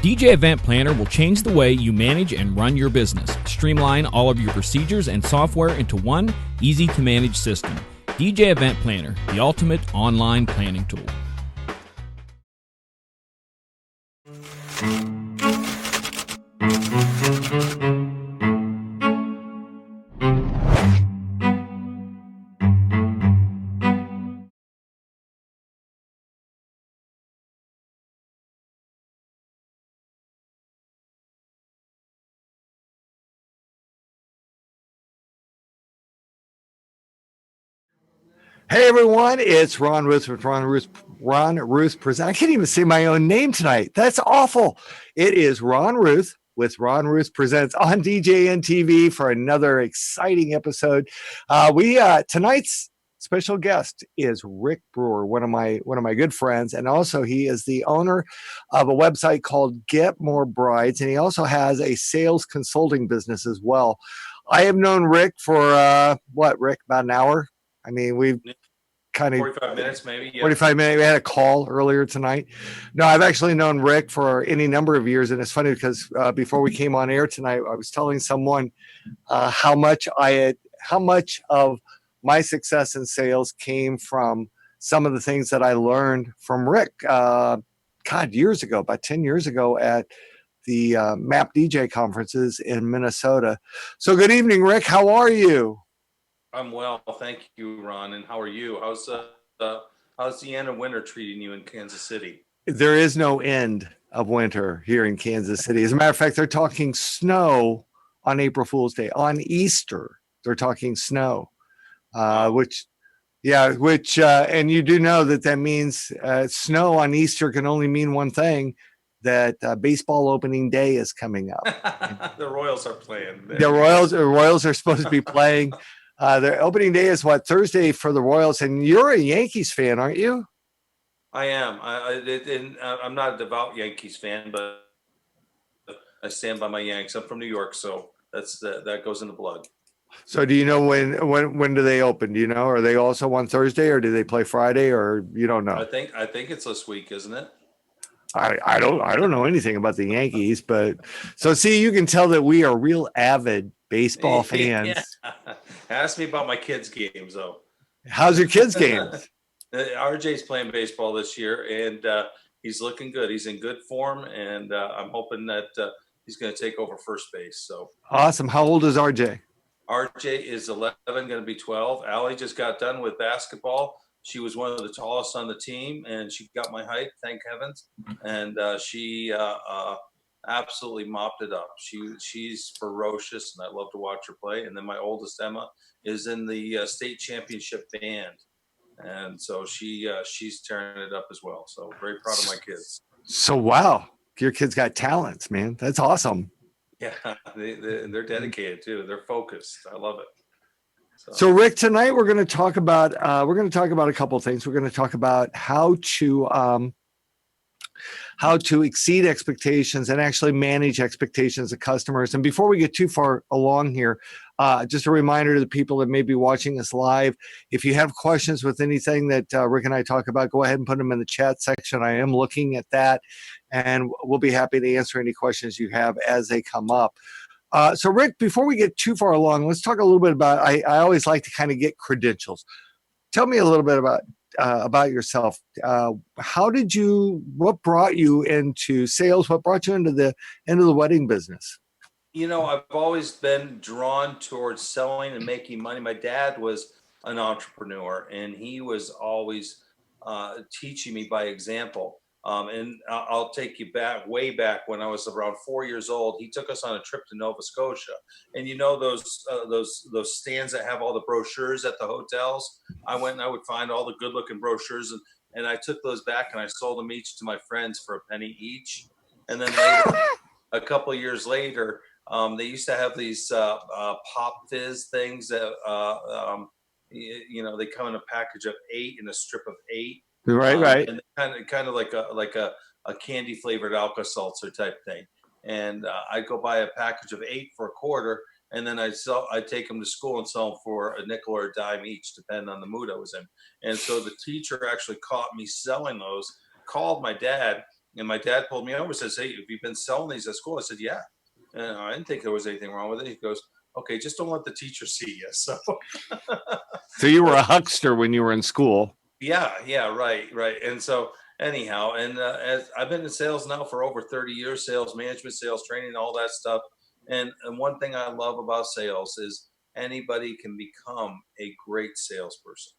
DJ Event Planner will change the way you manage and run your business. Streamline all of your procedures and software into one easy-to-manage system. DJ Event Planner, the ultimate online planning tool. Hey everyone, it's Ron Ruth with Ron Ruth Present. I can't even say my own name tonight. That's awful. It is Ron Ruth with Ron Ruth Presents on DJNTV for another exciting episode. Tonight's special guest is Rick Brewer, one of my good friends, and also he is the owner of a website called Get More Brides, and he also has a sales consulting business as well. I have known Rick for Rick, about an hour. I mean, we've kind of 45 minutes, maybe. Yeah. 45 minutes. We had a call earlier tonight. No, I've actually known Rick for any number of years, and it's funny because before we came on air tonight, I was telling someone how much of my success in sales came from some of the things that I learned from Rick. Years ago, about 10 years ago, at the MAP DJ conferences in Minnesota. So, good evening, Rick. How are you? I'm well, thank you, Ron. And how are you? How's the end of winter treating you in Kansas City? There is no end of winter here in Kansas City. As a matter of fact, they're talking snow on April Fool's Day. On Easter, they're talking snow, and you do know that means snow on Easter can only mean one thing, that baseball opening day is coming up. The Royals are playing. The Royals are supposed to be playing. Their opening day is Thursday for the Royals, and you're a Yankees fan, aren't you? I am. I'm not a devout Yankees fan, but I stand by my Yanks. I'm from New York, so that goes in the blood. So, do you know when do they open? Do you know? Are they also on Thursday, or do they play Friday, or you don't know? I think it's this week, isn't it? I don't know anything about the Yankees, but so see, you can tell that we are real avid baseball fans. Yeah. Ask me about my kids' games, though. How's your kids' games? RJ's playing baseball this year, and he's looking good. He's in good form, and I'm hoping that he's going to take over first base. So awesome. How old is RJ? RJ is 11, going to be 12. Allie just got done with basketball. She was one of the tallest on the team, and she got my height, thank heavens. And she absolutely mopped it up. She's ferocious, and I love to watch her play. And then my oldest, Emma, is in the state championship band, and so she's tearing it up as well. So very proud of my kids. So wow, your kids got talents, man. That's awesome. Yeah, they're dedicated too. They're focused. I love it. So Rick, tonight we're going to talk about a couple of things. We're going to talk about how to exceed expectations and actually manage expectations of customers. And before we get too far along here, just a reminder to the people that may be watching us live, if you have questions with anything that Rick and I talk about, go ahead and put them in the chat section. I am looking at that, and we'll be happy to answer any questions you have as they come up. So Rick, before we get too far along, let's talk a little bit about, I always like to kind of get credentials. Tell me a little bit about yourself. What brought you into sales? What brought you into the wedding business? You know, I've always been drawn towards selling and making money. My dad was an entrepreneur, and he was always teaching me by example. And I'll take you way back when I was around 4 years old. He took us on a trip to Nova Scotia, and you know those stands that have all the brochures at the hotels. I went and I would find all the good-looking brochures, and I took those back and I sold them each to my friends for a penny each. And then later, a couple of years later, they used to have these pop fizz things that they come in a package of 8 and a strip of 8. Right. And kind of like a candy flavored Alka-Seltzer type thing. And I'd go buy a package of 8 for $0.25, and then I'd take them to school and sell them for a nickel or a dime each, depending on the mood I was in. And so the teacher actually caught me selling those, called my dad, And my dad pulled me over and says, "Hey, have you been selling these at school?" I said, "Yeah." And I didn't think there was anything wrong with it. He goes, "Okay, just don't let the teacher see you." So, So you were a huckster when you were in school. yeah, right. And so, anyhow, and as I've been in sales now for over 30 years, sales management, sales training, all that stuff. And one thing I love about sales is anybody can become a great salesperson.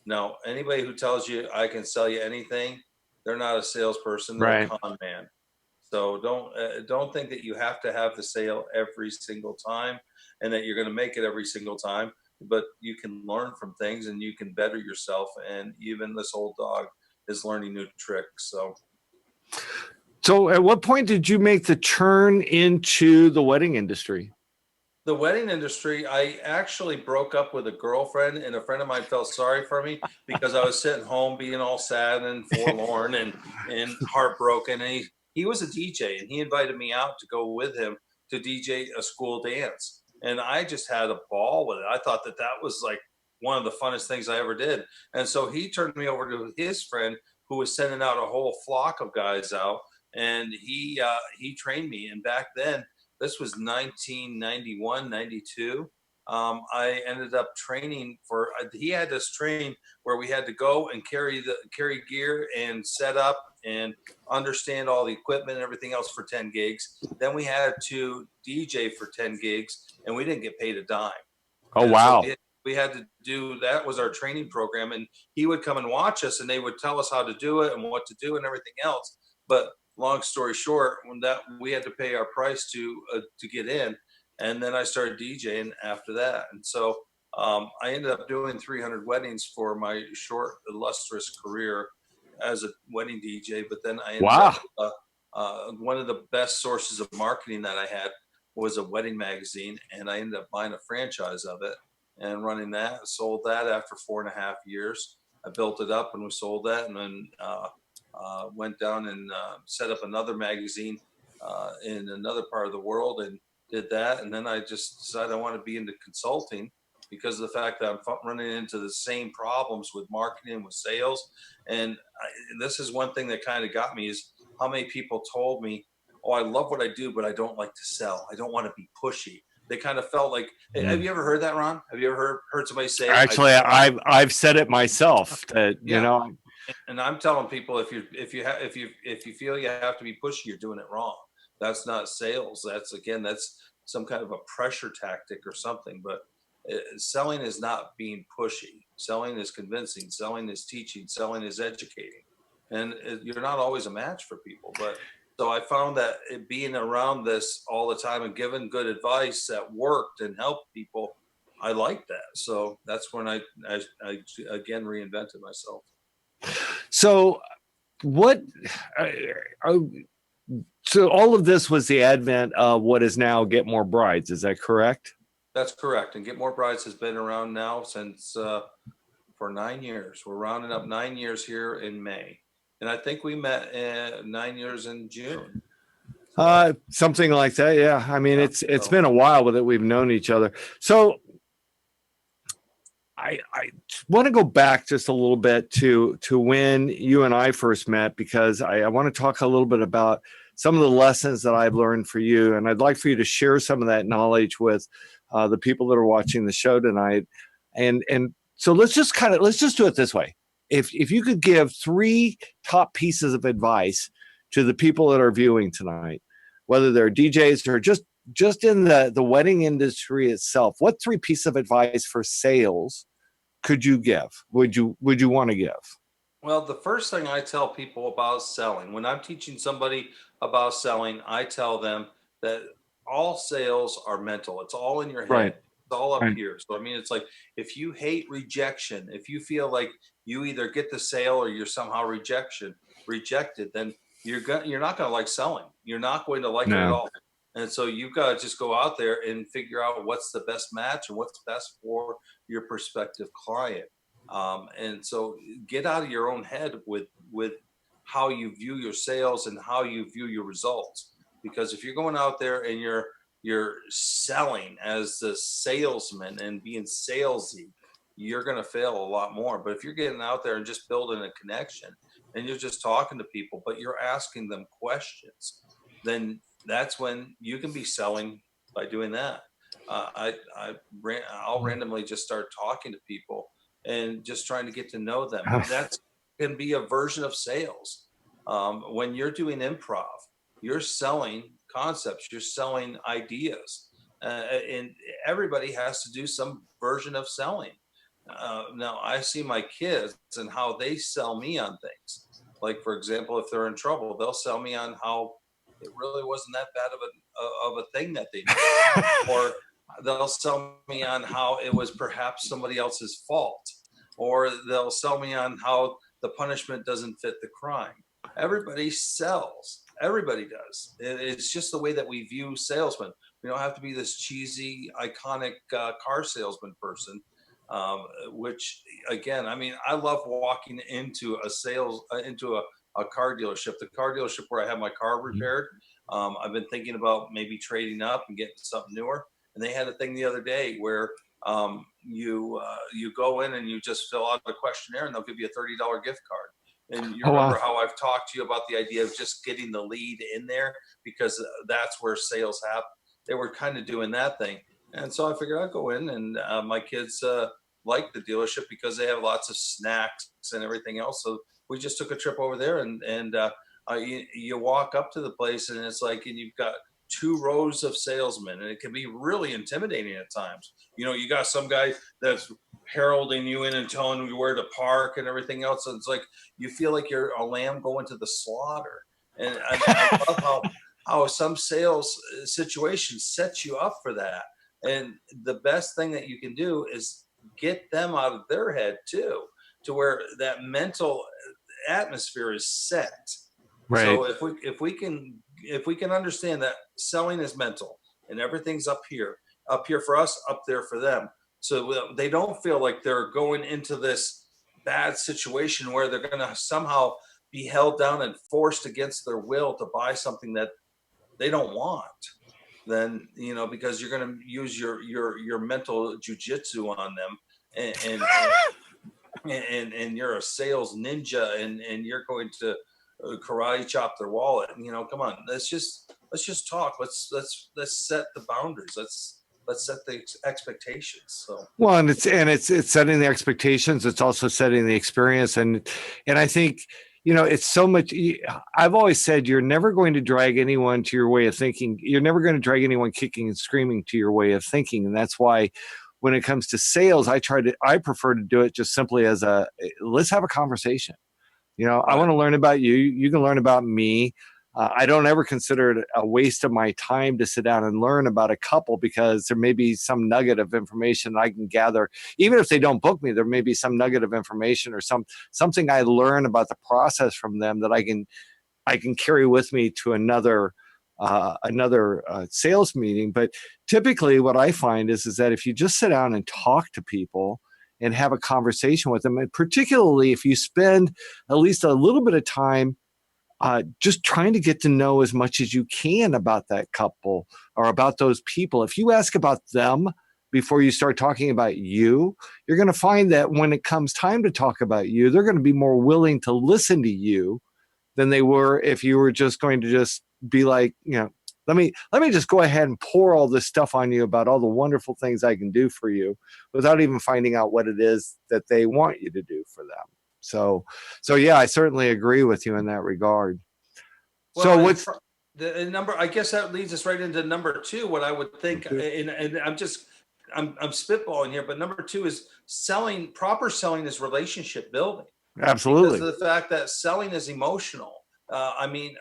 Now, anybody who tells you I can sell you anything, they're not a salesperson, they're Right. a con man. So don't think that you have to have the sale every single time and that you're going to make it every single time. But you can learn from things and you can better yourself. And even this old dog is learning new tricks. So at what point did you make the turn into the wedding industry? The wedding industry, I actually broke up with a girlfriend, and a friend of mine felt sorry for me because I was sitting home being all sad and forlorn and heartbroken. And he was a DJ, and he invited me out to go with him to DJ a school dance. And I just had a ball with it. I thought that that was like one of the funnest things I ever did. And so he turned me over to his friend who was sending out a whole flock of guys out, and he trained me. And back then, this was 1991, 92. I ended up training for, he had us train where we had to go and carry gear and set up and understand all the equipment and everything else for 10 gigs. Then we had to DJ for 10 gigs and we didn't get paid a dime. Oh, And wow. so we had to do, that was our training program. And he would come and watch us and they would tell us how to do it and what to do and everything else. But long story short, when that we had to pay our price to get in, and then I started DJing after that, and so I ended up doing 300 weddings for my short illustrious career as a wedding DJ. But then I ended Wow. up one of the best sources of marketing that I had was a wedding magazine, and I ended up buying a franchise of it and running that. Sold that after 4.5 years. I built it up and we sold that, and then went down and set up another magazine in another part of the world and did that. And then I just decided I want to be into consulting because of the fact that I'm running into the same problems with marketing, with sales. And this is one thing that kind of got me is how many people told me, "Oh, I love what I do, but I don't like to sell. I don't want to be pushy." They kind of felt like, have you ever heard that, Ron? Have you ever heard somebody say, Actually, I've said it myself that, yeah. you know, And I'm telling people, if you feel you have to be pushy, you're doing it wrong. That's not sales. That's some kind of a pressure tactic or something. But selling is not being pushy. Selling is convincing. Selling is teaching. Selling is educating. And you're not always a match for people. But so I found that being around this all the time and giving good advice that worked and helped people, I like that. So that's when I again reinvented myself. so what, uh, so all of this was the advent of what is now Get More Brides. Is that correct? That's correct. And Get More Brides has been around now since for 9 years. We're rounding up 9 years here in May. And I think we met 9 years in June. Something like that. Yeah. I mean, Yeah, it's so- been a while that we've known each other. So I want to go back just a little bit to when you and I first met, because I want to talk a little bit about some of the lessons that I've learned for you. And I'd like for you to share some of that knowledge with the people that are watching the show tonight. And so let's just do it this way. If you could give 3 top pieces of advice to the people that are viewing tonight, whether they're DJs or just in the wedding industry itself, what 3 pieces of advice for sales could you give? Would you want to give? Well, the first thing I tell people about selling, when I'm teaching somebody about selling, I tell them that all sales are mental. It's all in your head. Right. It's all up Right. here. So I mean, it's like if you hate rejection, if you feel like you either get the sale or you're somehow rejected, then you're not going to like selling. You're not going to like it at No. all. And so you've got to just go out there and figure out what's the best match and what's best for your prospective client. And so get out of your own head with how you view your sales and how you view your results. Because if you're going out there and you're selling as the salesman and being salesy, you're going to fail a lot more. But if you're getting out there and just building a connection and you're just talking to people, but you're asking them questions, then that's when you can be selling by doing that. I'll randomly just start talking to people and just trying to get to know them. That's can be a version of sales. When you're doing improv, you're selling concepts, you're selling ideas, and everybody has to do some version of selling. Now I see my kids and how they sell me on things. Like for example, if they're in trouble, they'll sell me on how it really wasn't that bad of a thing that they did, or they'll sell me on how it was perhaps somebody else's fault, or they'll sell me on how the punishment doesn't fit the crime. Everybody sells. Everybody does. It's just the way that we view salesmen. We don't have to be this cheesy, iconic car salesman person. Which again, I mean, I love walking into a car dealership, the car dealership where I have my car repaired. I've been thinking about maybe trading up and getting something newer. And they had a thing the other day where you go in and you just fill out a questionnaire and they'll give you a $30 gift card. And you remember how I've talked to you about the idea of just getting the lead in there because that's where sales happen. They were kind of doing that thing. And so I figured I'd go in and my kids like the dealership because they have lots of snacks and everything else. So we just took a trip over there and you walk up to the place and it's like, and you've got 2 rows of salesmen and it can be really intimidating at times. You know, you got some guy that's heralding you in and telling you where to park and everything else. And it's like, you feel like you're a lamb going to the slaughter. And I love how some sales situations set you up for that. And the best thing that you can do is get them out of their head too, to where that mental atmosphere is set. Right. So if we can understand that selling is mental and everything's up here for us, up there for them, so they don't feel like they're going into this bad situation where they're going to somehow be held down and forced against their will to buy something that they don't want. Then because you're going to use your mental jujitsu on them, and you're a sales ninja, and you're going to karate chop their wallet. Come on, let's just talk. Let's set the boundaries. Let's set the expectations. So well, and it's setting the expectations. It's also setting the experience, and I think it's so much. I've always said you're never going to drag anyone to your way of thinking. You're never going to drag anyone kicking and screaming to your way of thinking, and that's why when it comes to sales, I prefer to do it just simply as let's have a conversation. Right. I want to learn about you. You can learn about me. I don't ever consider it a waste of my time to sit down and learn about a couple because there may be some nugget of information I can gather. Even if they don't book me, there may be some nugget of information or something I learn about the process from them that I can carry with me to another sales meeting. But typically what I find is that if you just sit down and talk to people and have a conversation with them, and particularly if you spend at least a little bit of time just trying to get to know as much as you can about that couple or about those people. If you ask about them before you start talking about you're going to find that when it comes time to talk about you, they're going to be more willing to listen to you than they were if you were just going to just be like, let me just go ahead and pour all this stuff on you about all the wonderful things I can do for you without even finding out what it is that they want you to do for them. So yeah, I certainly agree with you in that regard. Well, so what's the number? I guess that leads us right into number 2. What I would think, and I'm spitballing here, but number 2 is selling. Proper selling is relationship building. Absolutely. Because of the fact that selling is emotional. I mean,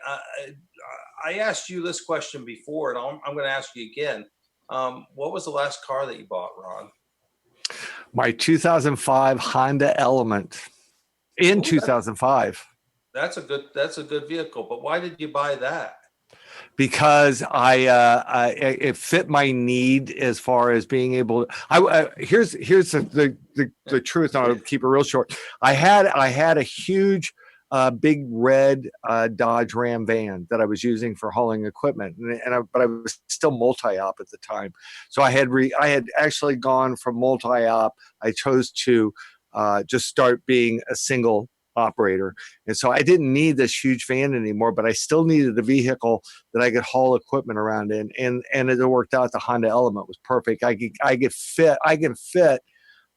I asked you this question before, and I'm going to ask you again. What was the last car that you bought, Ron? My 2005 Honda Element. In 2005. That's a good vehicle, but why did you buy that? Because it fit my need as far as being able. Here's the truth. And I'll keep it real short. I had a huge, big red Dodge Ram van that I was using for hauling equipment, but I was still multi-op at the time. So I had actually gone from multi-op. I chose to just start being a single operator. And so I didn't need this huge van anymore, but I still needed a vehicle that I could haul equipment around in. And it worked out. The Honda Element was perfect. I can fit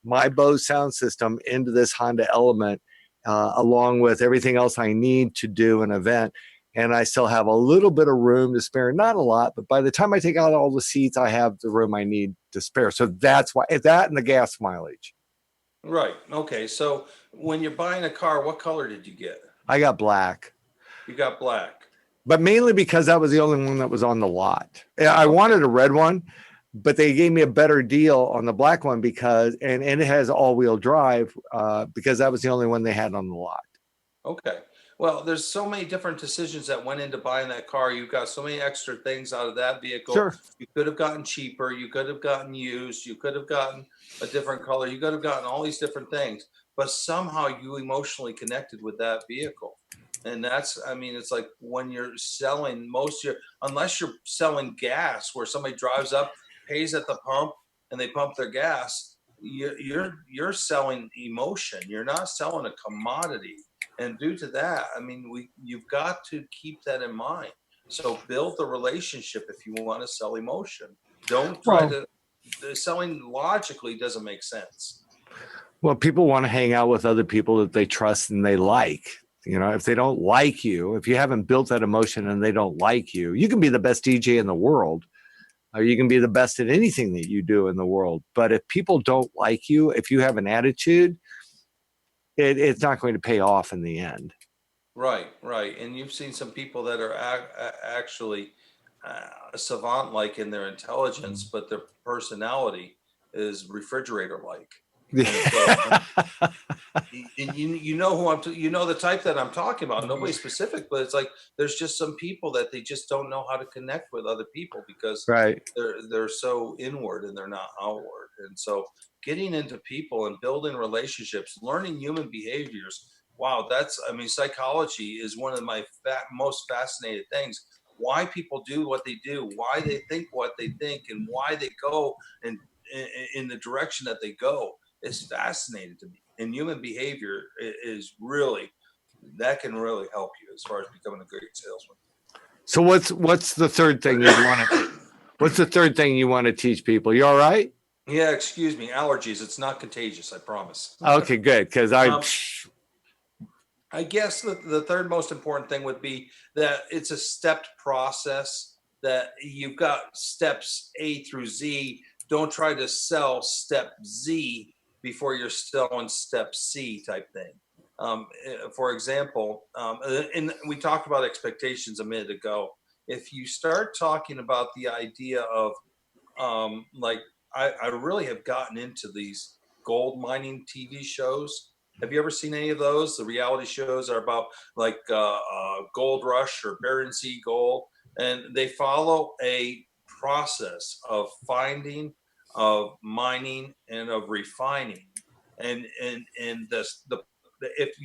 my Bose sound system into this Honda Element, along with everything else I need to do an event. And I still have a little bit of room to spare, not a lot, but by the time I take out all the seats, I have the room I need to spare. So that's why, that and the gas mileage. Right. Okay. So when you're buying a car, what color did you get? I got black. You got black. But mainly because that was the only one that was on the lot. I wanted a red one, but they gave me a better deal on the black one because, and it has all-wheel drive, because that was the only one they had on the lot. Okay. Well, there's so many different decisions that went into buying that car. You've got so many extra things out of that vehicle. Sure. You could have gotten cheaper. You could have gotten used. You could have gotten a different color. You could have gotten all these different things, but somehow you emotionally connected with that vehicle. And that's, I mean, it's like when you're selling unless you're selling gas where somebody drives up, pays at the pump and they pump their gas, you're selling emotion. You're not selling a commodity. And due to that, I mean, you've got to keep that in mind. So build the relationship if you want to sell emotion. Don't try the selling logically doesn't make sense. Well, people want to hang out with other people that they trust and they like. You know, if they don't like you, if you haven't built that emotion and they don't like you, you can be the best DJ in the world, or you can be the best at anything that you do in the world. But if people don't like you, if you have an attitude, it's not going to pay off in the end. Right, right. And you've seen some people that are actually savant-like in their intelligence, but their personality is refrigerator-like. And you know who you know the type that I'm talking about. Nobody specific, but it's like there's just some people that they just don't know how to connect with other people because Right. they're so inward and they're not outward. And so getting into people and building relationships, learning human behaviors. Wow, I mean, psychology is one of my most fascinating things. Why people do what they do, why they think what they think, and why they go and in the direction that they go is fascinating to me. And human behavior is really, that can really help you as far as becoming a great salesman. So what's the third thing you want to? What's the third thing you want to teach people? You all right? Yeah, excuse me, allergies. It's not contagious, I promise. Okay, good. Because I guess the third most important thing would be that it's a stepped process, that you've got steps A through Z. Don't try to sell step Z before you're selling step C type thing. For example, and we talked about expectations a minute ago. If you start talking about the idea of like, I really have gotten into these gold mining TV shows. Have you ever seen any of those? The reality shows are about like Gold Rush or Barron Sea Gold, and they follow a process of finding, of mining, and of refining. And if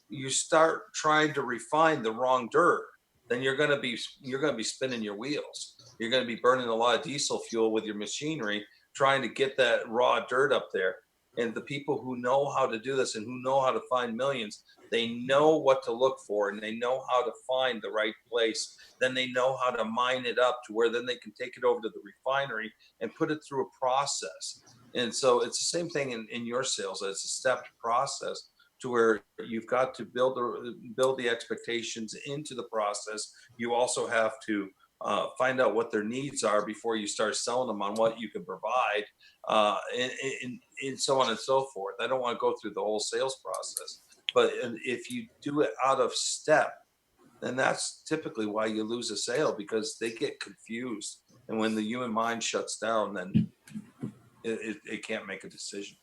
you start trying to refine the wrong dirt, then you're going to be spinning your wheels. You're going to be burning a lot of diesel fuel with your machinery trying to get that raw dirt up there. And the people who know how to do this and who know how to find millions, they know what to look for and they know how to find the right place. Then they know how to mine it up to where then they can take it over to the refinery and put it through a process. And so it's the same thing in your sales. It's a stepped process to where you've got to build the expectations into the process. You also have to find out what their needs are before you start selling them on what you can provide, and so on and so forth. I don't want to go through the whole sales process, but if you do it out of step, then that's typically why you lose a sale, because they get confused. And when the human mind shuts down, then it can't make a decision.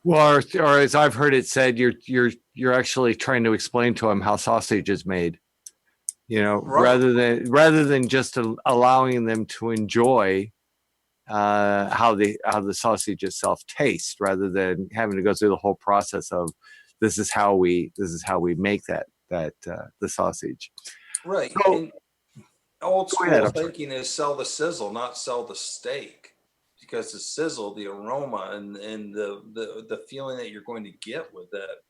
Well, or as I've heard it said, you're actually trying to explain to them how sausage is made. You know, Right. rather than just allowing them to enjoy how the sausage itself tastes, rather than having to go through the whole process of this is how we make the sausage. Right. So, And old go ahead, school I'm sorry. thinking is sell the sizzle, not sell the steak, because the sizzle, the aroma, and the feeling that you're going to get with that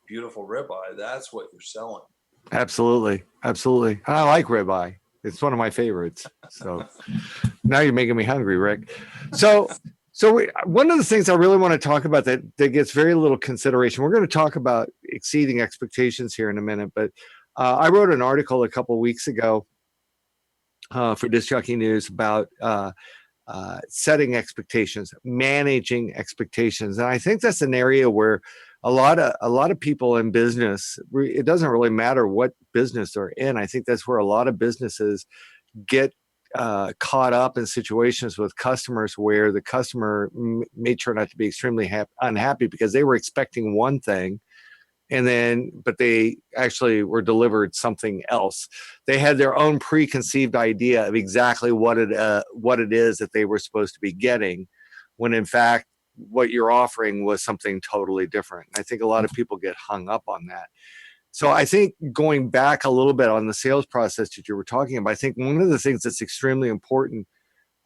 beautiful ribeye, that's what you're selling. Absolutely. Absolutely. I like ribeye. It's one of my favorites. So now you're making me hungry, Rick. So one of the things I really want to talk about that gets very little consideration, we're going to talk about exceeding expectations here in a minute, but I wrote an article a couple of weeks ago for Disc Jockey News about setting expectations, managing expectations. And I think that's an area where a lot of people in business, it doesn't really matter what business they're in. I think that's where a lot of businesses get caught up in situations with customers where the customer may turn out to be extremely unhappy because they were expecting one thing, but they actually were delivered something else. They had their own preconceived idea of exactly what it is that they were supposed to be getting, when in fact what you're offering was something totally different. I think a lot of people get hung up on that. So I think going back a little bit on the sales process that you were talking about, I think one of the things that's extremely important,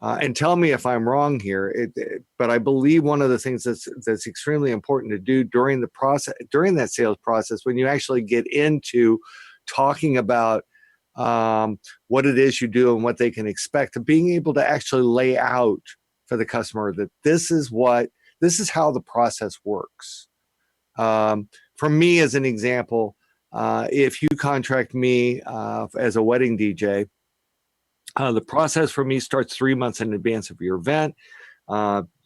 and tell me if I'm wrong here, but I believe one of the things that's extremely important to do during that sales process, when you actually get into talking about what it is you do and what they can expect, to being able to actually lay out for the customer that this is how the process works. For me, as an example, if you contract me as a wedding DJ, the process for me starts 3 months in advance of your event.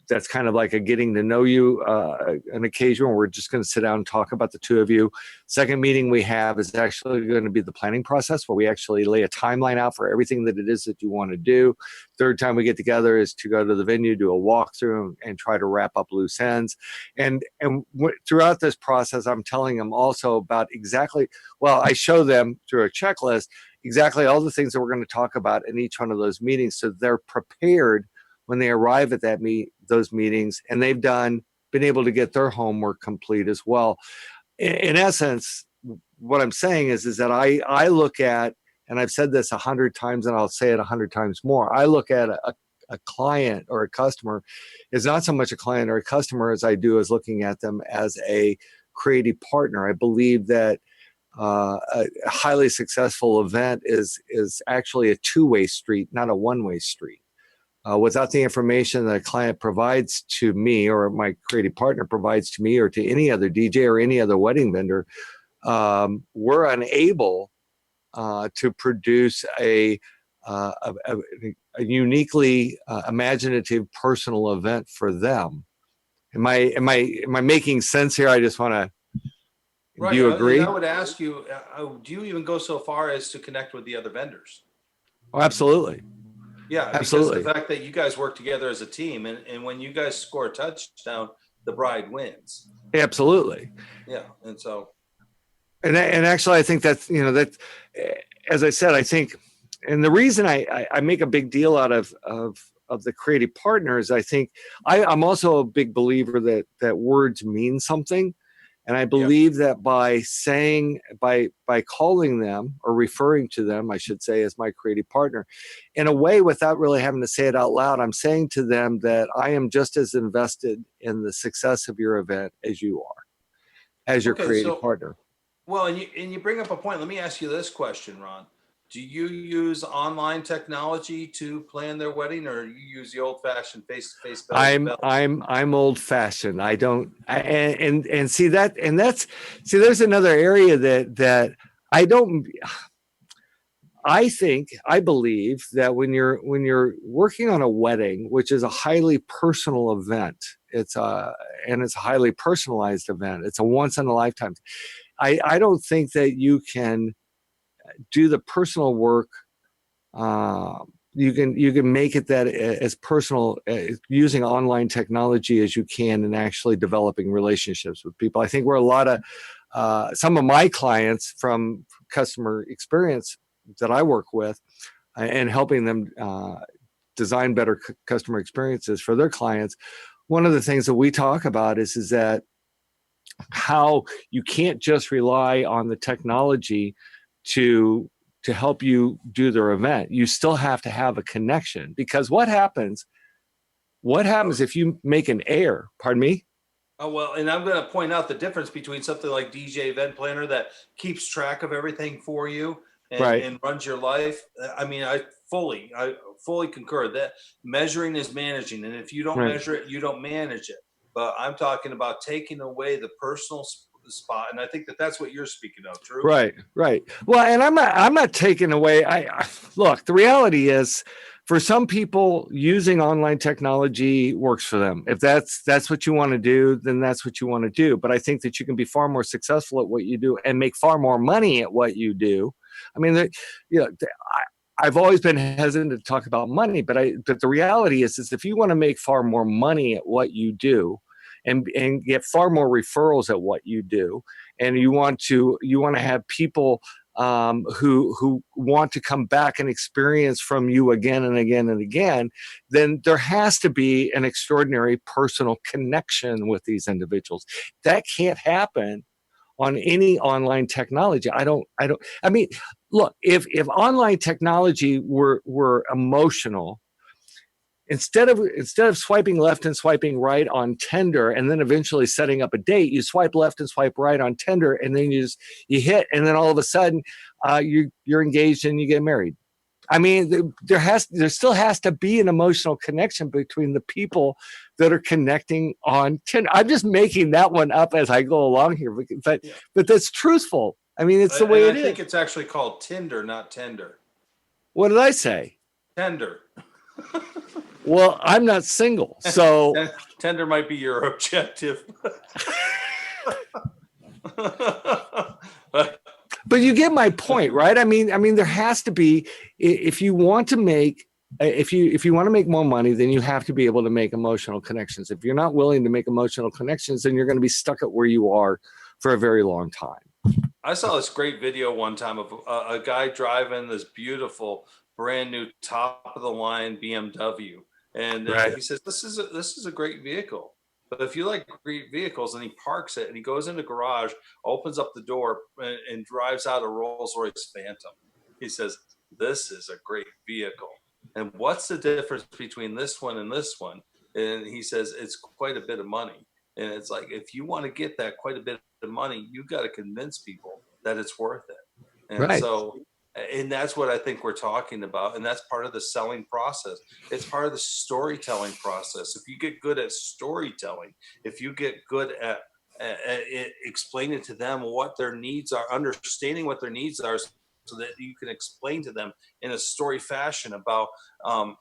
That's kind of like a getting to know you, an occasion where we're just going to sit down and talk about the two of you. Second meeting we have is actually going to be the planning process, where we actually lay a timeline out for everything that it is that you want to do. Third time we get together is to go to the venue, do a walkthrough, and try to wrap up loose ends. And throughout this process, I'm telling them also about I show them through a checklist exactly all the things that we're going to talk about in each one of those meetings, so they're prepared when they arrive at those meetings, and they've been able to get their homework complete as well. In essence, what I'm saying is that I look at, and I've said this 100 times, and I'll say it 100 times more, I look at a client or a customer is not so much a client or a customer as I do as looking at them as a creative partner. I believe that a highly successful event is actually a two-way street, not a one-way street. Without the information that a client provides to me, or my creative partner provides to me, or to any other DJ or any other wedding vendor, we're unable to produce a uniquely imaginative personal event for them. Am I making sense here? I just want to. Right. Do you agree? I would ask you, do you even go so far as to connect with the other vendors? Oh, absolutely. Yeah, absolutely. Because the fact that you guys work together as a team, and when you guys score a touchdown, the bride wins. Absolutely. Yeah, and so. And actually, I think that's, as I said, I think, and the reason I make a big deal out of the creative partners, I think I'm also a big believer that words mean something. And I believe that by calling them, or referring to them, I should say, as my creative partner, in a way without really having to say it out loud, I'm saying to them that I am just as invested in the success of your event as you are, as your creative partner. Well, and you bring up a point. Let me ask you this question, Ron. Do you use online technology to plan their wedding, or you use the old-fashioned face-to-face? I'm old-fashioned. I don't. And see that, and there's another area that I don't. I believe that when you're working on a wedding, which is a highly personal event, it's a highly personalized event. It's a once in a lifetime. I don't think that you can do the personal work. You can make it that as personal using online technology as you can, and actually developing relationships with people. I think where a lot of some of my clients from customer experience that I work with, and helping them design better customer experiences for their clients, one of the things that we talk about is that how you can't just rely on the technology to help you do their event. You still have to have a connection, because what happens if you make an error? Pardon me? Oh, well, and I'm going to point out the difference between something like DJ Event Planner that keeps track of everything for you Right. and runs your life. I mean, I fully concur that measuring is managing, and if you don't Right. measure it, you don't manage it. But I'm talking about taking away the personal spot, and I think that that's what you're speaking of. True. Right, right. Well, and I'm not taking away. Look, the reality is, for some people, using online technology works for them. If that's what you want to do, then that's what you want to do. But I think that you can be far more successful at what you do and make far more money at what you do. I mean, you know, I've always been hesitant to talk about money, but the reality is if you want to make far more money at what you do, and get far more referrals at what you do, and you want to have people who want to come back and experience from you again and again and again, then there has to be an extraordinary personal connection with these individuals. That can't happen on any online technology. I mean, look, if online technology were emotional, instead of swiping left and swiping right on Tinder and then eventually setting up a date, you swipe left and swipe right on Tinder, and then you hit, and then all of a sudden you're engaged and you get married. I mean, there still has to be an emotional connection between the people that are connecting on Tinder. I'm just making that one up as I go along here, but that's truthful. I mean, it's the way it is. I think it's actually called Tinder, not tender. What did I say? Tender. Well, I'm not single, so Tender might be your objective. but you get my point, right? I mean, there has to be, if you want to make more money, then you have to be able to make emotional connections. If you're not willing to make emotional connections, then you're going to be stuck at where you are for a very long time. I saw this great video one time of a guy driving this beautiful, brand new, top of the line BMW, and Right. he says, "This is a great vehicle." But if you like great vehicles, and he parks it, and he goes in the garage, opens up the door, and drives out a Rolls Royce Phantom. He says, "This is a great vehicle." And what's the difference between this one and this one? And he says, "It's quite a bit of money." And it's like, if you want to get that quite a bit of money, you got to convince people that it's worth it. And Right. so, and that's what I think we're talking about. And that's part of the selling process. It's part of the storytelling process. If you get good at storytelling, if you get good at explaining to them what their needs are, understanding what their needs are, so that you can explain to them in a story fashion about,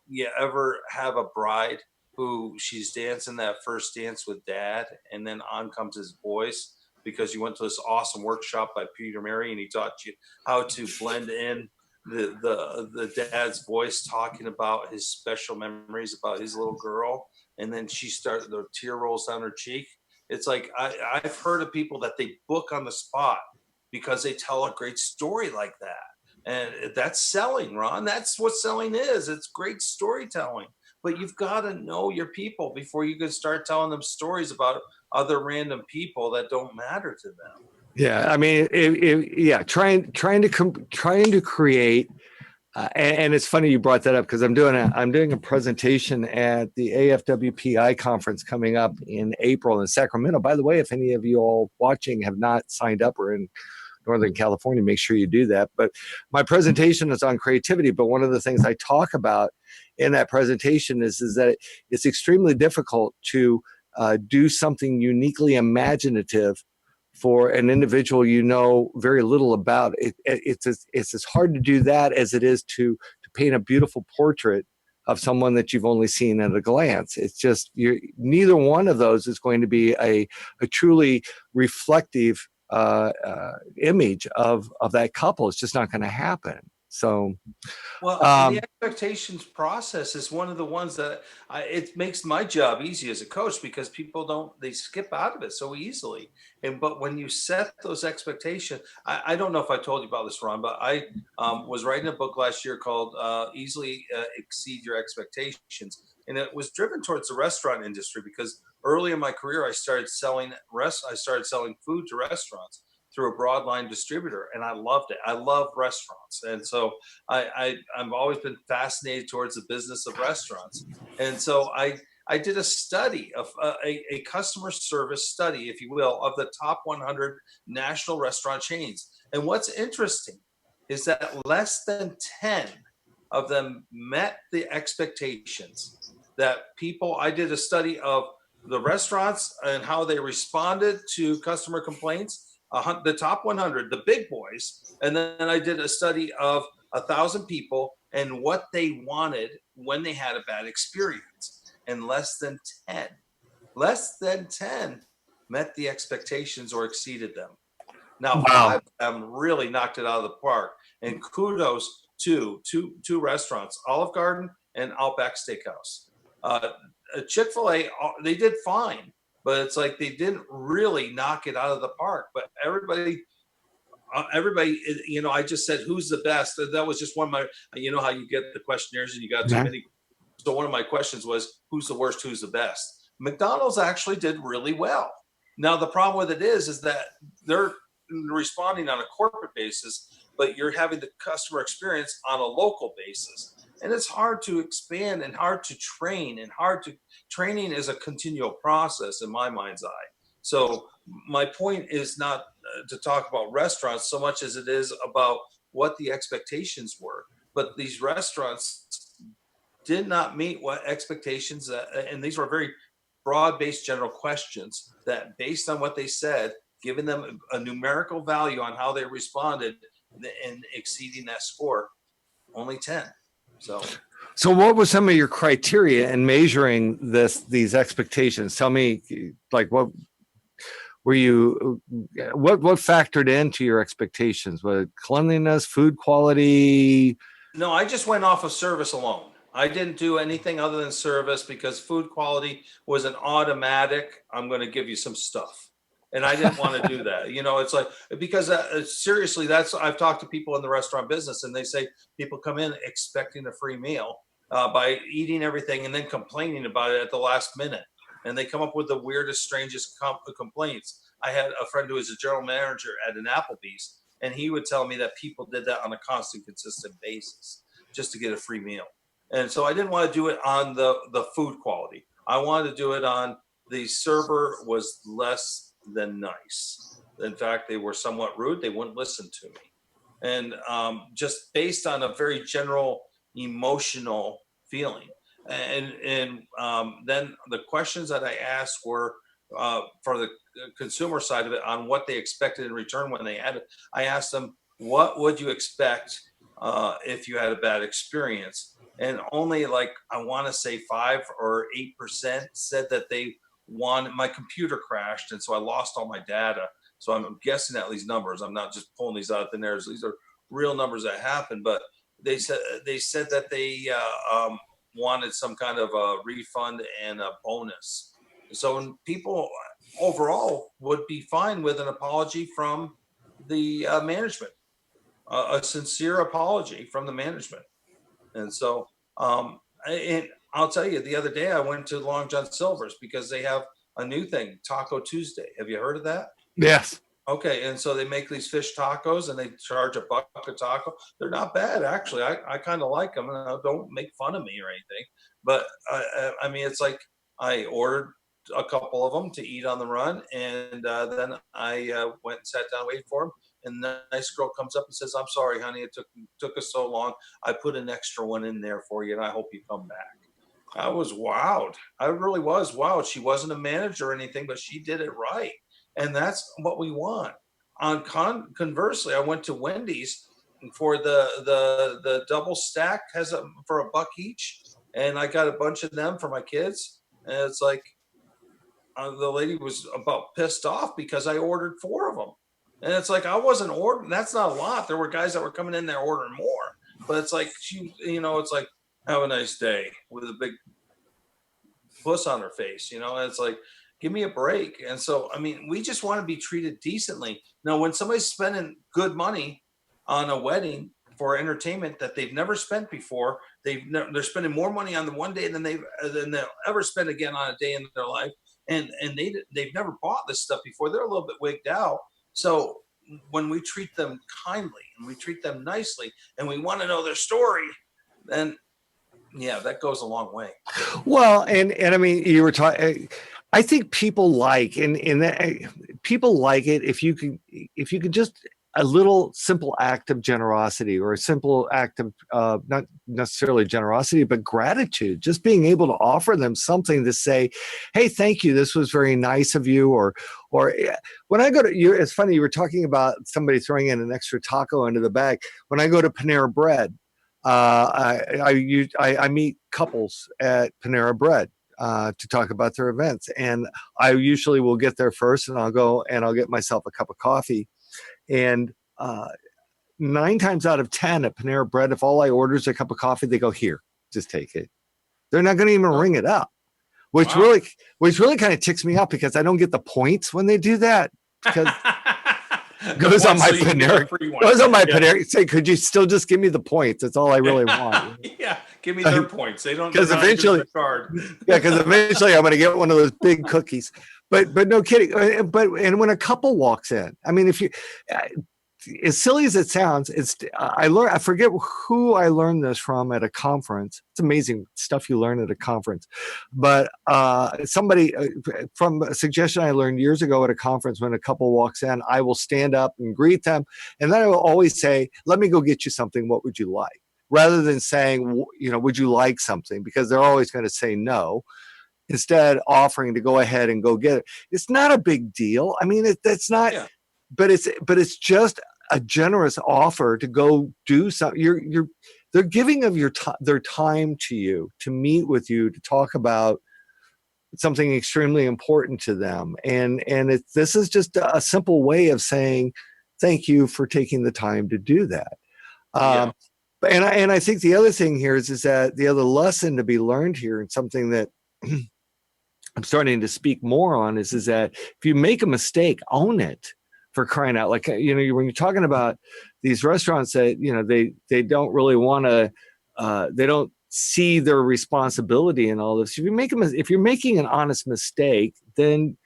you ever have a bride who she's dancing that first dance with dad, and then on comes his voice, because you went to this awesome workshop by Peter Mary, and he taught you how to blend in the dad's voice, talking about his special memories about his little girl, and then the tear rolls down her cheek. It's like, I've heard of people that they book on the spot because they tell a great story like that. And that's selling, Ron. That's what selling is. It's great storytelling. But you've got to know your people before you can start telling them stories about other random people that don't matter to them. Yeah, I mean, trying to create, and it's funny you brought that up, because I'm doing a presentation at the AFWPI conference coming up in April in Sacramento. By the way, if any of you all watching have not signed up or in Northern California, make sure you do that. But my presentation is on creativity. But one of the things I talk about in that presentation is that it's extremely difficult to do something uniquely imaginative for an individual you know very little about. It's as hard to do that as it is to paint a beautiful portrait of someone that you've only seen at a glance. It's just, neither one of those is going to be a truly reflective image of that couple. It's just not going to happen. So, well, the expectations process is one of the ones that it makes my job easy as a coach, because people they skip out of it so easily. But when you set those expectations, I don't know if I told you about this, Ron, but I was writing a book last year called Easily Exceed Your Expectations. And it was driven towards the restaurant industry, because early in my career, I started selling food to restaurants through a broadline distributor, and I loved it. I love restaurants, and so I've always been fascinated towards the business of restaurants. And so I did a study of a customer service study, if you will, of the top 100 national restaurant chains. And what's interesting is that less than 10 of them met the expectations that people. I did a study of the restaurants and how they responded to customer complaints, the top 100, the big boys. And then I did a study of 1,000 people and what they wanted when they had a bad experience. And less than 10 met the expectations or exceeded them. Now, Wow. 5 of them really knocked it out of the park. And kudos to two restaurants, Olive Garden and Outback Steakhouse. Uh, Chick-fil-A, they did fine, but it's like they didn't really knock it out of the park. But everybody, I just said, who's the best? That was just one of my, how you get the questionnaires and you got too Yeah. many. So one of my questions was, who's the worst, who's the best? McDonald's actually did really well. Now, the problem with it is that they're responding on a corporate basis, but you're having the customer experience on a local basis. And it's hard to expand and hard to train training is a continual process in my mind's eye. So my point is not to talk about restaurants so much as it is about what the expectations were. But these restaurants did not meet what expectations, and these were very broad-based general questions that, based on what they said, giving them a numerical value on how they responded and exceeding that score, only 10. So what was some of your criteria in measuring these expectations? Tell me, like, what were you, what factored into your expectations? Was it cleanliness, food quality? No, I just went off of service alone. I didn't do anything other than service because food quality was an automatic. I'm going to give you some stuff. And I didn't want to do that. It's like, because seriously, I've talked to people in the restaurant business and they say people come in expecting a free meal by eating everything and then complaining about it at the last minute. And they come up with the weirdest, strangest complaints. I had a friend who was a general manager at an Applebee's, and he would tell me that people did that on a constant, consistent basis just to get a free meal. And so I didn't want to do it on the food quality. I wanted to do it on the server was less than nice. In fact, they were somewhat rude. They wouldn't listen to me. And just based on a very general emotional feeling. And then the questions that I asked were for the consumer side of it on what they expected in return when they had it. I asked them, what would you expect if you had a bad experience? And only, like, I want to say 5 or 8% said that they wanted. My computer crashed, and so I lost all my data. So I'm guessing at these numbers. I'm not just pulling these out of thin air. These are real numbers that happened. But they said that they wanted some kind of a refund and a bonus. So people overall would be fine with an apology from the management, a sincere apology from the management. And so, and I'll tell you, the other day I went to Long John Silver's because they have a new thing, Taco Tuesday. Have you heard of that? Yes. Okay, and so they make these fish tacos and they charge $1 a taco. They're not bad, actually. I kind of like them, and don't make fun of me or anything. But I mean, it's like I ordered a couple of them to eat on the run, and then I went and sat down, waited for them. And the nice girl comes up and says, "I'm sorry, honey, it took us so long. I put an extra one in there for you, and I hope you come back." I was wowed. I really was wowed. She wasn't a manager or anything, but she did it right. And that's what we want. Conversely, I went to Wendy's for the double stack for $1 each, and I got a bunch of them for my kids. And it's like the lady was about pissed off because I ordered 4 of them, and it's like I wasn't ordering. That's not a lot. There were guys that were coming in there ordering more, but it's like it's like, have a nice day with a big puss on her face, and it's like, give me a break. And so, I mean, we just want to be treated decently. Now, when somebody's spending good money on a wedding for entertainment that they've never spent before, they're spending more money on the one day than they'll ever spend again on a day in their life. And they've never bought this stuff before. They're a little bit wigged out. So when we treat them kindly and we treat them nicely and we want to know their story, then Yeah, that goes a long way. Well, and I mean, you were talking. I think people like, and that people like it if you can just a little simple act of generosity or a simple act of not necessarily generosity, but gratitude. Just being able to offer them something to say, "Hey, thank you. This was very nice of you." Or when I go to you, it's funny you were talking about somebody throwing in an extra taco into the bag. When I go to Panera Bread. I meet couples at Panera Bread to talk about their events, and I usually will get there first, and I'll go and I'll get myself a cup of coffee. And 9 times out of 10 at Panera Bread, if all I order is a cup of coffee, they go, "Here, just take it." They're not going to even ring it up, which Wow. really kind of ticks me off because I don't get the points when they do that because. Goes on my Panera. Goes on my Panera. Say, could you still just give me the points? That's all I really want. Yeah, give me their points. They don't. Because eventually, yeah, because eventually I'm going to get one of those big cookies. But no kidding. But when a couple walks in, I mean, if you, as silly as it sounds, it's I forget who I learned this from at a conference. It's amazing stuff you learn at a conference. But somebody from a suggestion I learned years ago at a conference, when a couple walks in, I will stand up and greet them, and then I will always say, "Let me go get you something. What would you like?" Rather than saying, "Would you like something?" Because they're always going to say no. Instead, offering to go ahead and go get it. It's not a big deal. I mean, that's not. Yeah. But it's just a generous offer to go do something. They're giving of their time to you, to meet with you, to talk about something extremely important to them. And this is just a simple way of saying thank you for taking the time to do that. Yeah. And I think the other thing here is that the other lesson to be learned here, and something that I'm starting to speak more on, is that if you make a mistake, own it. For crying out, like, when you're talking about these restaurants that, they don't really want to, they don't see their responsibility in all this. If you're making an honest mistake, then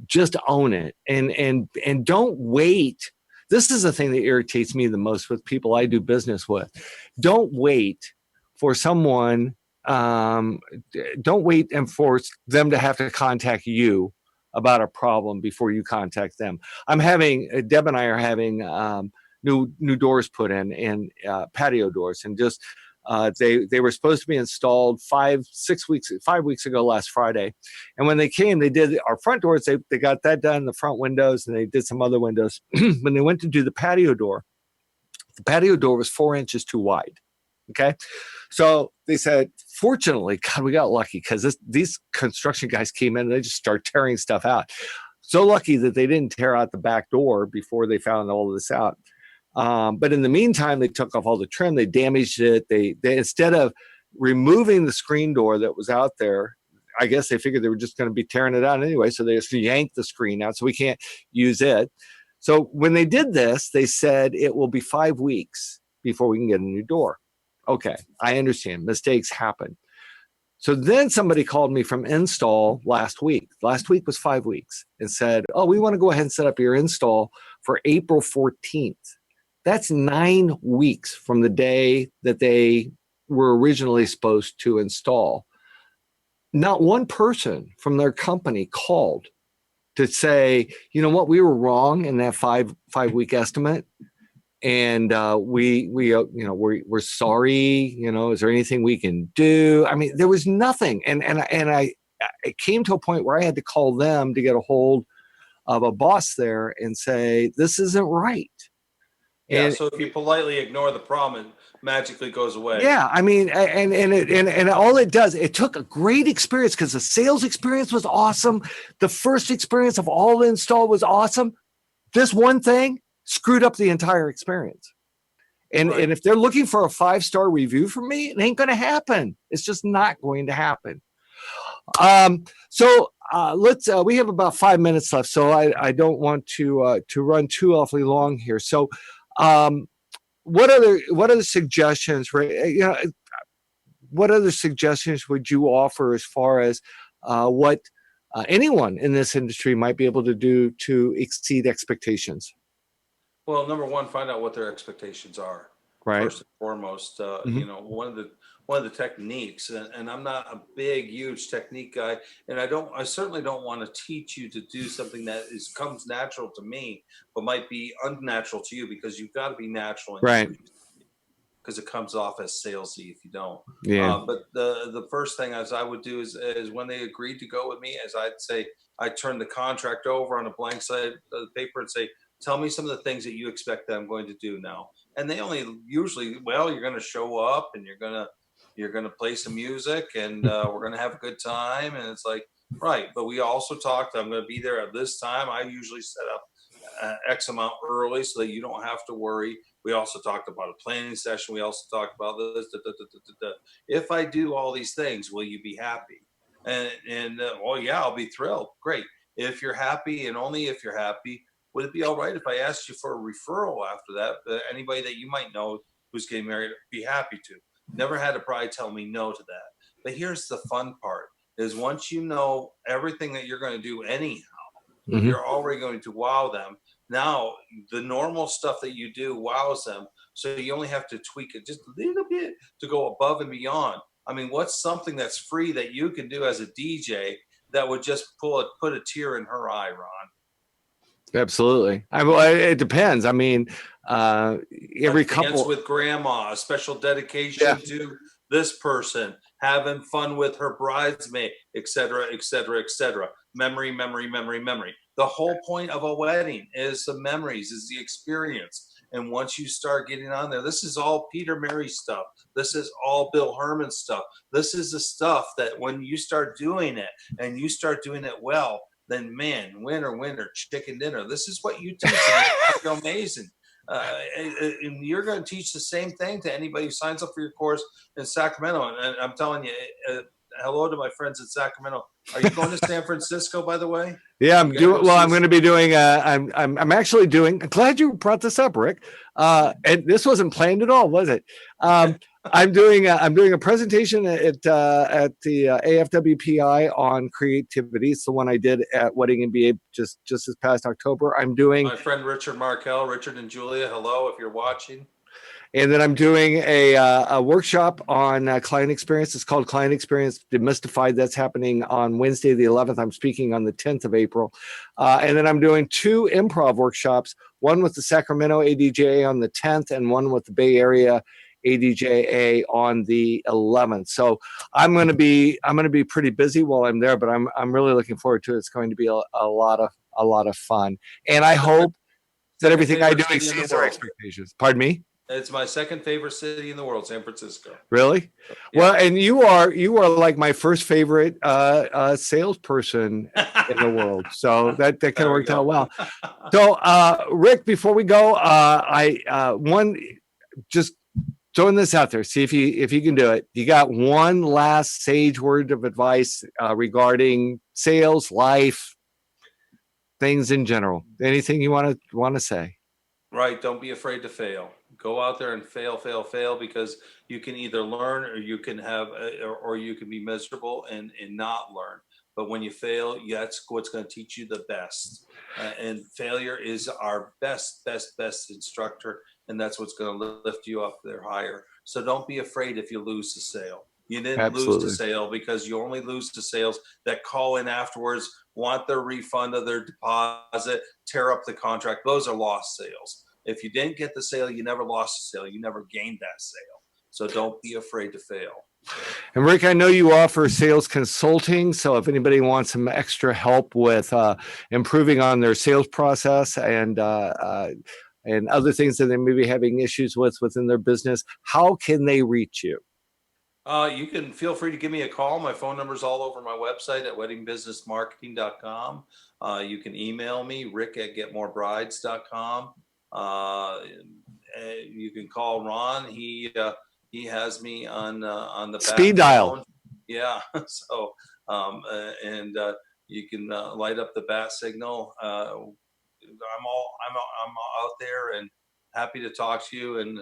just own it and don't wait. This is the thing that irritates me the most with people I do business with. Don't wait for someone. Don't wait and force them to have to contact you about a problem before you contact them. Deb and I are having new doors put in, and patio doors, and just they were supposed to be installed 5 weeks ago last Friday. And when they came, they did our front doors. They got that done, the front windows, and they did some other windows. When they went to do the patio door was 4 inches too wide. Okay. So they said, fortunately, God, we got lucky because these construction guys came in and they just started tearing stuff out. So lucky that they didn't tear out the back door before they found all of this out. But in the meantime, they took off all the trim. They damaged it. They instead of removing the screen door that was out there, I guess they figured they were just going to be tearing it out anyway. So they just yanked the screen out so we can't use it. So when they did this, they said it will be 5 weeks before we can get a new door. Okay, I understand. Mistakes happen. So then somebody called me from install last week. Last week was 5 weeks, and said, "Oh, we want to go ahead and set up your install for April 14th. That's 9 weeks from the day that they were originally supposed to install. Not one person from their company called to say, "You know what, we were wrong in that five week estimate. And we're sorry. Is there anything we can do?" I mean, there was nothing. And it came to a point where I had to call them to get a hold of a boss there and say, "This isn't right." Yeah. So if you politely ignore the problem, it magically goes away. Yeah. I mean, and all it does, it took a great experience because the sales experience was awesome. The first experience of all the install was awesome. This one thing screwed up the entire experience. And if they're looking for a 5-star review from me, it ain't going to happen. It's just not going to happen. So let's, we have about 5 minutes left, so I don't want to run too awfully long here. So what other suggestions, what other suggestions would you offer as far as what anyone in this industry might be able to do to exceed expectations? Well, number one, find out what their expectations are. Right. First and foremost, one one of the techniques, and I'm not a big, huge technique guy, and I certainly don't want to teach you to do something that comes natural to me, but might be unnatural to you, because you've got to be natural in Right. because it comes off as salesy if you don't. Yeah. But the first thing as I would do is when they agreed to go with me, as I'd say, I'd turn the contract over on a blank side of the paper and say, tell me some of the things that you expect that I'm going to do now. And they only usually, well, you're going to show up and you're gonna play some music, and we're gonna have a good time. And it's like, right, but we also talked, I'm gonna be there at this time. I usually set up X amount early so that you don't have to worry. We also talked about a planning session. We also talked about this. If I do all these things, will you be happy? Well, yeah, I'll be thrilled. Great. If you're happy, and only if you're happy, would it be all right if I asked you for a referral after that? Anybody that you might know who's getting married, be happy to. Never had a bride tell me no to that. But here's the fun part: is once you know everything that you're going to do anyhow, you're already going to wow them. Now, the normal stuff that you do wows them. So you only have to tweak it just a little bit to go above and beyond. I mean, what's something that's free that you can do as a DJ that would just put a tear in her eye, Ron? Absolutely. It depends. I mean, every couple Dance with grandma, a special dedication to this person, having fun with her bridesmaid, etc., etc., etc. Memory, memory, memory, memory. The whole point of a wedding is the memories, is the experience. And once you start getting on there, this is all Peter Mary stuff. This is all Bill Herman stuff. This is the stuff that when you start doing it and you start doing it well, then man, winner, winner, chicken dinner. This is what you teach them. You're amazing. And you're going to teach the same thing to anybody who signs up for your course in Sacramento. And I'm telling you, hello to my friends in Sacramento. Are you going to San Francisco, by the way? Yeah, I'm doing. Well, I'm going to be doing. I'm actually doing. I'm glad you brought this up, Rick. And this wasn't planned at all, was it? I'm doing a presentation at the AFWPI on creativity. It's the one I did at Wedding MBA just this past October. I'm doing my friend Richard Markel, Richard and Julia. Hello, if you're watching. And then I'm doing a workshop on client experience. It's called Client Experience Demystified. That's happening on Wednesday, the 11th. I'm speaking on the 10th of April. And then I'm doing 2 improv workshops, one with the Sacramento ADJA on the 10th and one with the Bay Area ADJA on the 11th. So I'm going to be pretty busy while I'm there, but I'm really looking forward to it. It's going to be a lot of fun. And I hope that everything I do exceeds our expectations. Pardon me? It's my second favorite city in the world, San Francisco. Really? Yeah. Well, and you are like my first favorite salesperson in the world. So that kind of worked out well. So, Rick, before we go, just throwing this out there, see if you can do it. You got one last sage word of advice regarding sales, life, things in general. Anything you want to say? Right. Don't be afraid to fail. Go out there and fail, because you can either learn or you can or you can be miserable and not learn. But when you fail, that's what's going to teach you the best. And failure is our best instructor. And that's what's going to lift you up there higher. So don't be afraid if you lose the sale. You didn't lose the sale because you only lose the sales that call in afterwards, want their refund of their deposit, tear up the contract. Those are lost sales. If you didn't get the sale, you never lost the sale. You never gained that sale. So don't be afraid to fail. And Rick, I know you offer sales consulting. So if anybody wants some extra help with improving on their sales process and other things that they may be having issues within their business, how can they reach you? You can feel free to give me a call. My phone number is all over my website at weddingbusinessmarketing.com. You can email me, rick@getmorebrides.com. You can call Ron. He has me on the speed dial. Phone. Yeah. So you can light up the bat signal. I'm out there and happy to talk to you. And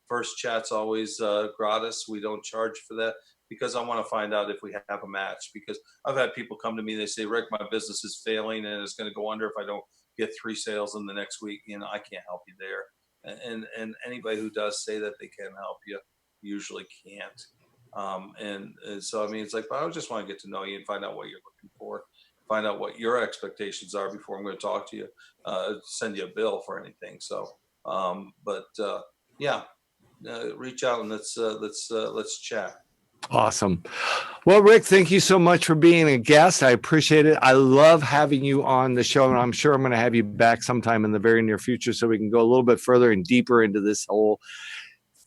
first chat's always gratis. We don't charge for that because I want to find out if we have a match. Because I've had people come to me, they say, Rick, my business is failing and it's going to go under if I don't get 3 sales in the next week. I can't help you there. And anybody who does say that they can help you usually can't. And so, I mean, it's like, but I just want to get to know you and find out what you're looking for, find out what your expectations are before I'm going to talk to you, send you a bill for anything. So, yeah, reach out and let's chat. Awesome. Well, Rick, thank you so much for being a guest. I appreciate it. I love having you on the show, and I'm sure I'm going to have you back sometime in the very near future so we can go a little bit further and deeper into this whole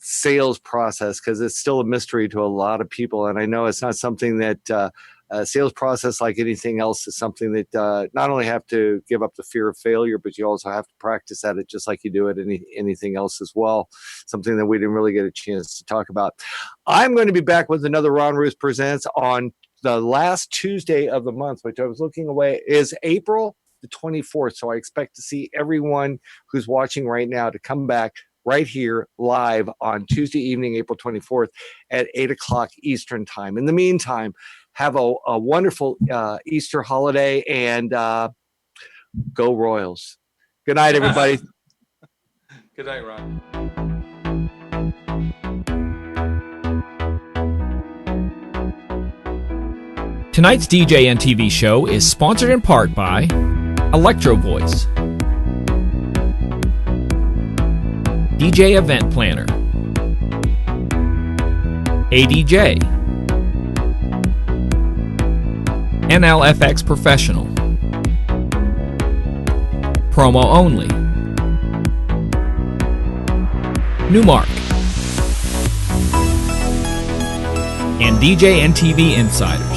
sales process, because it's still a mystery to a lot of people. And I know it's not something that sales process, like anything else, is something that not only have to give up the fear of failure, but you also have to practice at it just like you do at anything else as well. Something that we didn't really get a chance to talk about. I'm going to be back with another Ron Ruth Presents on the last Tuesday of the month, which I was looking away, is April the 24th. So I expect to see everyone who's watching right now to come back right here live on Tuesday evening, April 24th at 8 o'clock Eastern time. In the meantime, have a wonderful Easter holiday, and go Royals. Good night, everybody. Good night, Ron. Tonight's DJNTV show is sponsored in part by Electro Voice, DJ Event Planner, ADJ, NLFX Professional, Promo Only, Newmark, and DJNTV Insider.